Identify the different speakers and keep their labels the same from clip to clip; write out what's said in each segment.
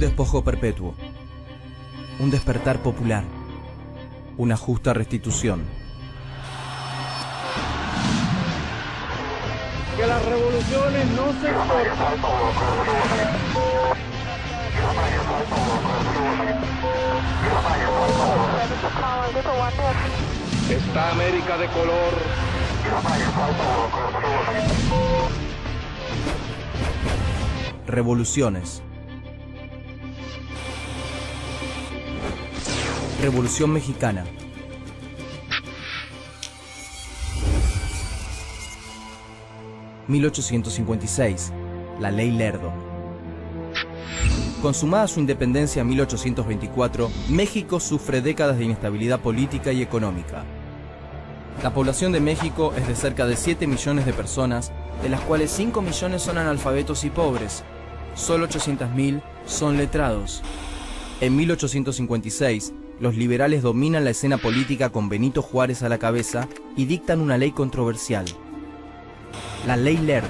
Speaker 1: despojo perpetuo, un despertar popular, una justa restitución.
Speaker 2: Que las revoluciones no se exportan. Está América de color.
Speaker 1: Revoluciones. Revolución Mexicana. (1856) La Ley Lerdo. Consumada su independencia en 1824, México sufre décadas de inestabilidad política y económica. La población de México es de cerca de 7 millones de personas, de las cuales 5 millones son analfabetos y pobres. Solo 800.000 son letrados. En 1856, los liberales dominan la escena política con Benito Juárez a la cabeza y dictan una ley controversial. La Ley Lerdo,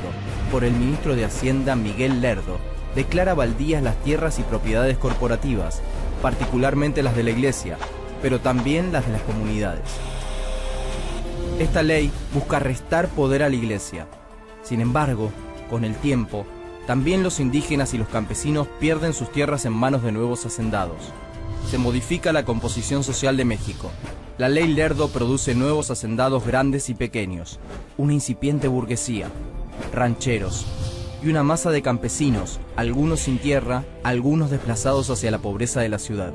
Speaker 1: por el ministro de Hacienda Miguel Lerdo, declara baldías las tierras y propiedades corporativas, particularmente las de la Iglesia, pero también las de las comunidades. Esta ley busca restar poder a la Iglesia. Sin embargo, con el tiempo, también los indígenas y los campesinos pierden sus tierras en manos de nuevos hacendados. Se modifica la composición social de México. La Ley Lerdo produce nuevos hacendados grandes y pequeños, una incipiente burguesía, rancheros y una masa de campesinos, algunos sin tierra, algunos desplazados hacia la pobreza de la ciudad.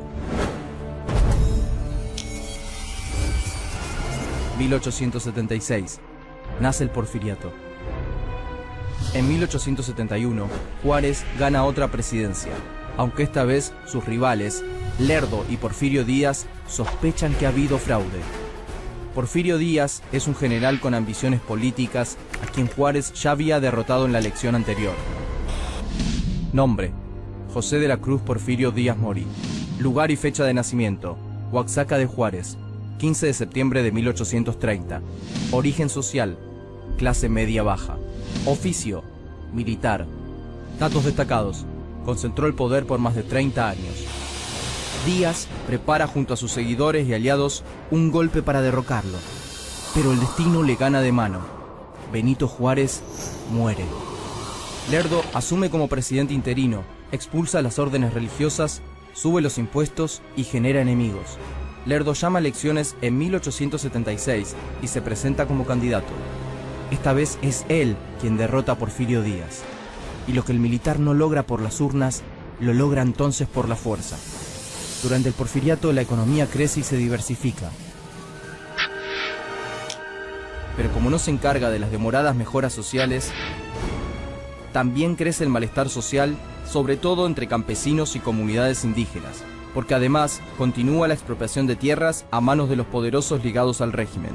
Speaker 1: 1876. Nace el Porfiriato. En 1871, Juárez gana otra presidencia, aunque esta vez sus rivales, Lerdo y Porfirio Díaz, sospechan que ha habido fraude. Porfirio Díaz es un general con ambiciones políticas a quien Juárez ya había derrotado en la elección anterior. Nombre: José de la Cruz Porfirio Díaz Mori. Lugar y fecha de nacimiento: Oaxaca de Juárez, 15 de septiembre de 1830. Origen social: clase media baja. Oficio: militar. Datos destacados: concentró el poder por más de 30 años. Díaz prepara junto a sus seguidores y aliados un golpe para derrocarlo, pero el destino le gana de mano. Benito Juárez muere. Lerdo asume como presidente interino, expulsa las órdenes religiosas, sube los impuestos y genera enemigos. Lerdo llama a elecciones en 1876 y se presenta como candidato. Esta vez es él quien derrota a Porfirio Díaz. Y lo que el militar no logra por las urnas, lo logra entonces por la fuerza. Durante el Porfiriato la economía crece y se diversifica. Pero como no se encarga de las demoradas mejoras sociales, también crece el malestar social, sobre todo entre campesinos y comunidades indígenas, porque además continúa la expropiación de tierras a manos de los poderosos ligados al régimen.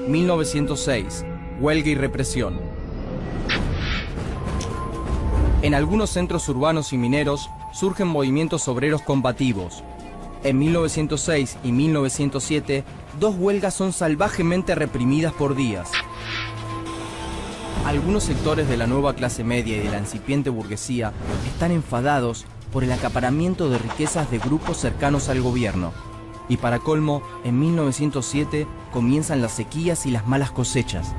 Speaker 1: 1906. Huelga y represión. En algunos centros urbanos y mineros surgen movimientos obreros combativos. En 1906 y 1907, 2 huelgas son salvajemente reprimidas por Díaz. Algunos sectores de la nueva clase media y de la incipiente burguesía están enfadados por el acaparamiento de riquezas de grupos cercanos al gobierno. Y para colmo, en 1907 comienzan las sequías y las malas cosechas.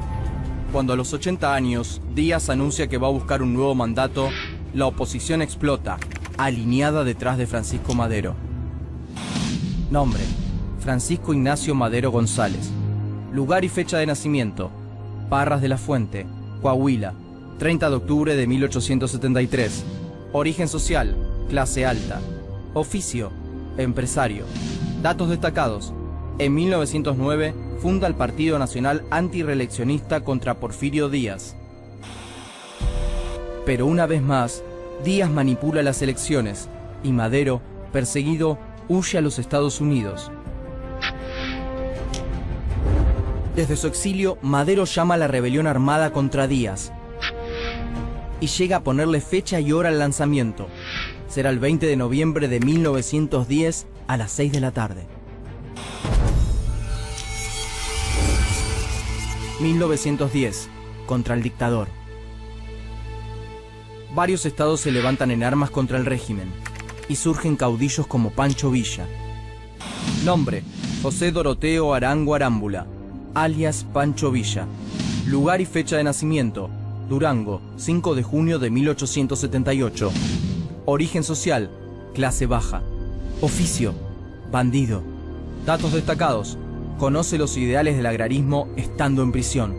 Speaker 1: Cuando a los 80 años Díaz anuncia que va a buscar un nuevo mandato, la oposición explota, alineada detrás de Francisco Madero. Nombre: Francisco Ignacio Madero González. Lugar y fecha de nacimiento: Parras de la Fuente, Coahuila, 30 de octubre de 1873. Origen social: clase alta. Oficio: empresario. Datos destacados: en 1909 funda el Partido Nacional Antirreeleccionista contra Porfirio Díaz. Pero una vez más, Díaz manipula las elecciones y Madero, perseguido, huye a los Estados Unidos. Desde su exilio, Madero llama a la rebelión armada contra Díaz y llega a ponerle fecha y hora al lanzamiento. Será el 20 de noviembre de 1910 a las 6 de la tarde. 1910. Contra el dictador. varios estados se levantan en armas contra el régimen y surgen caudillos como Pancho Villa. Nombre: José Doroteo Arango Arámbula, alias Pancho Villa. Lugar y fecha de nacimiento: Durango, 5 de junio de 1878. Origen social: clase baja. Oficio: bandido. Datos destacados: conoce los ideales del agrarismo estando en prisión.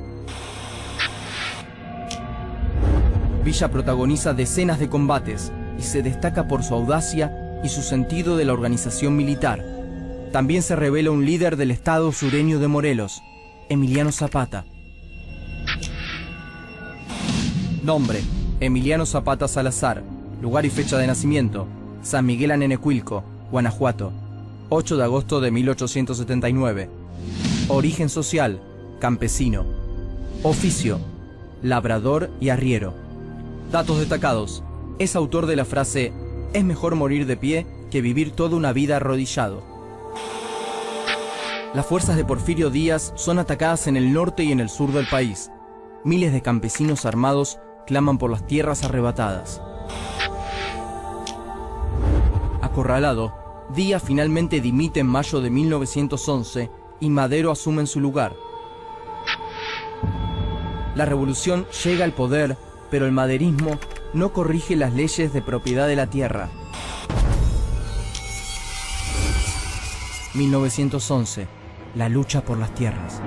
Speaker 1: Villa protagoniza decenas de combates y se destaca por su audacia y su sentido de la organización militar. También se revela un líder del estado sureño de Morelos, Emiliano Zapata. Nombre: Emiliano Zapata Salazar. Lugar y fecha de nacimiento: San Miguel Anenecuilco, Guanajuato, 8 de agosto de 1879. Origen social: campesino. Oficio: labrador y arriero. Datos destacados: es autor de la frase «Es mejor morir de pie que vivir toda una vida arrodillado». Las fuerzas de Porfirio Díaz son atacadas en el norte y en el sur del país. Miles de campesinos armados claman por las tierras arrebatadas. Acorralado, Díaz finalmente dimite en mayo de 1911 y Madero asume en su lugar. La revolución llega al poder, pero el maderismo no corrige las leyes de propiedad de la tierra. 1911. La lucha por las tierras.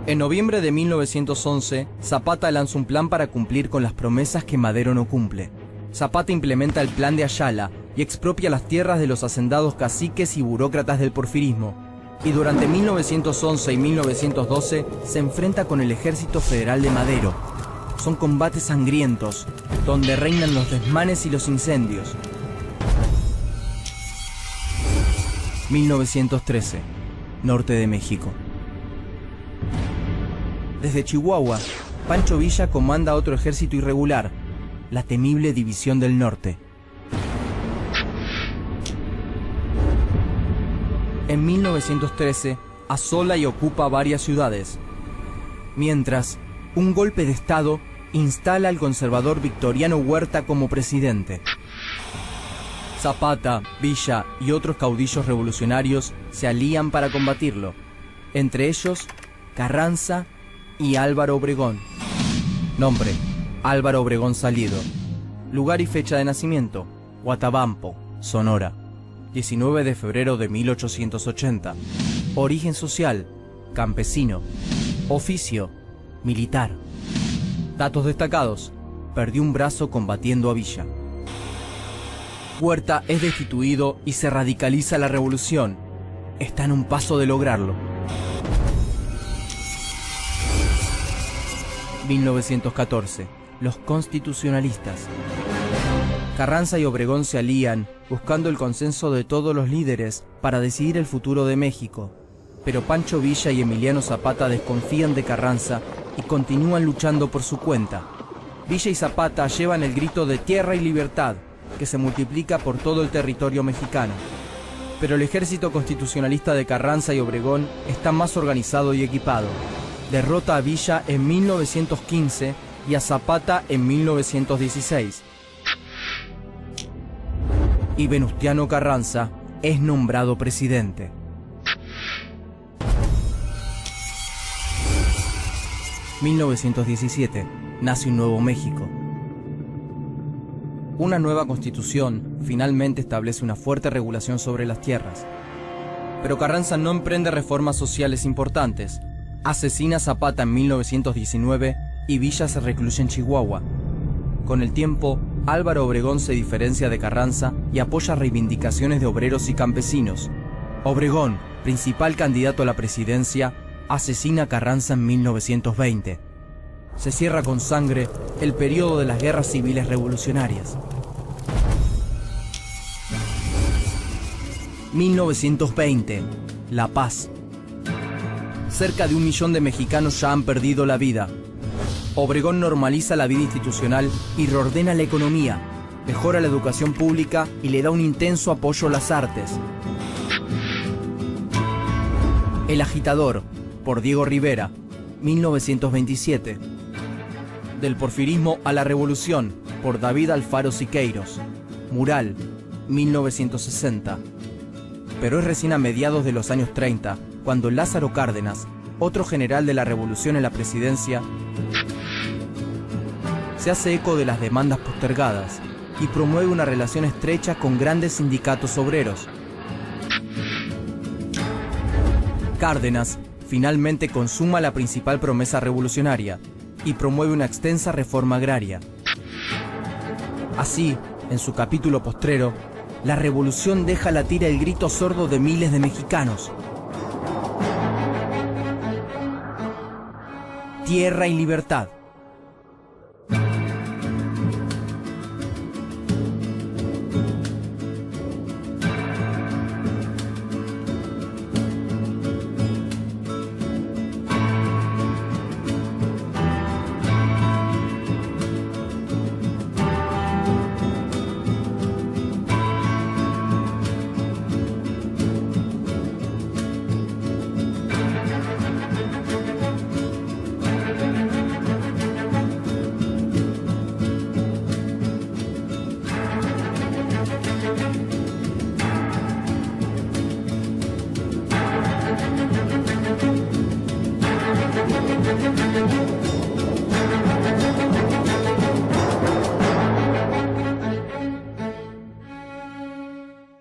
Speaker 1: En noviembre de 1911, Zapata lanza un plan para cumplir con las promesas que Madero no cumple. Zapata implementa el plan de Ayala y expropia las tierras de los hacendados caciques y burócratas del porfirismo. Y durante 1911 y 1912 se enfrenta con el ejército federal de Madero. Son combates sangrientos, donde reinan los desmanes y los incendios. 1913. Norte de México. Desde Chihuahua, Pancho Villa comanda otro ejército irregular, la temible División del Norte. En 1913, asola y ocupa varias ciudades. Mientras, un golpe de Estado instala al conservador Victoriano Huerta como presidente. Zapata, Villa y otros caudillos revolucionarios se alían para combatirlo, entre ellos Carranza y Álvaro Obregón. Nombre: Álvaro Obregón Salido. Lugar y fecha de nacimiento: Guatabampo, Sonora, 19 de febrero de 1880. Origen social: campesino. Oficio: militar. Datos destacados: perdió un brazo combatiendo a Villa. Huerta es destituido y se radicaliza la revolución. Está en un paso de lograrlo. 1914. Los constitucionalistas. Carranza y Obregón se alían, buscando el consenso de todos los líderes para decidir el futuro de México. Pero Pancho Villa y Emiliano Zapata desconfían de Carranza y continúan luchando por su cuenta. Villa y Zapata llevan el grito de tierra y libertad, que se multiplica por todo el territorio mexicano. Pero el ejército constitucionalista de Carranza y Obregón está más organizado y equipado. Derrota a Villa en 1915 y a Zapata en 1916. Y Venustiano Carranza es nombrado presidente. (1917) nace un nuevo México. Una nueva constitución finalmente establece una fuerte regulación sobre las tierras. Pero Carranza no emprende reformas sociales importantes. Asesina a Zapata en 1919 y Villa se recluye en Chihuahua. Con el tiempo, Álvaro Obregón se diferencia de Carranza y apoya reivindicaciones de obreros y campesinos. Obregón, principal candidato a la presidencia, asesina a Carranza en 1920. Se cierra con sangre el periodo de las guerras civiles revolucionarias. 1920. La paz. Cerca de 1 millón de mexicanos ya han perdido la vida. Obregón normaliza la vida institucional y reordena la economía, mejora la educación pública y le da un intenso apoyo a las artes. El agitador, por Diego Rivera, 1927. Del porfirismo a la revolución, por David Alfaro Siqueiros. Mural, 1960. Pero es recién a mediados de los años 30, cuando Lázaro Cárdenas, otro general de la revolución en la presidencia, se hace eco de las demandas postergadas y promueve una relación estrecha con grandes sindicatos obreros. Cárdenas finalmente consuma la principal promesa revolucionaria y promueve una extensa reforma agraria. Así, en su capítulo postrero, la revolución deja latir el grito sordo de miles de mexicanos. Tierra y libertad.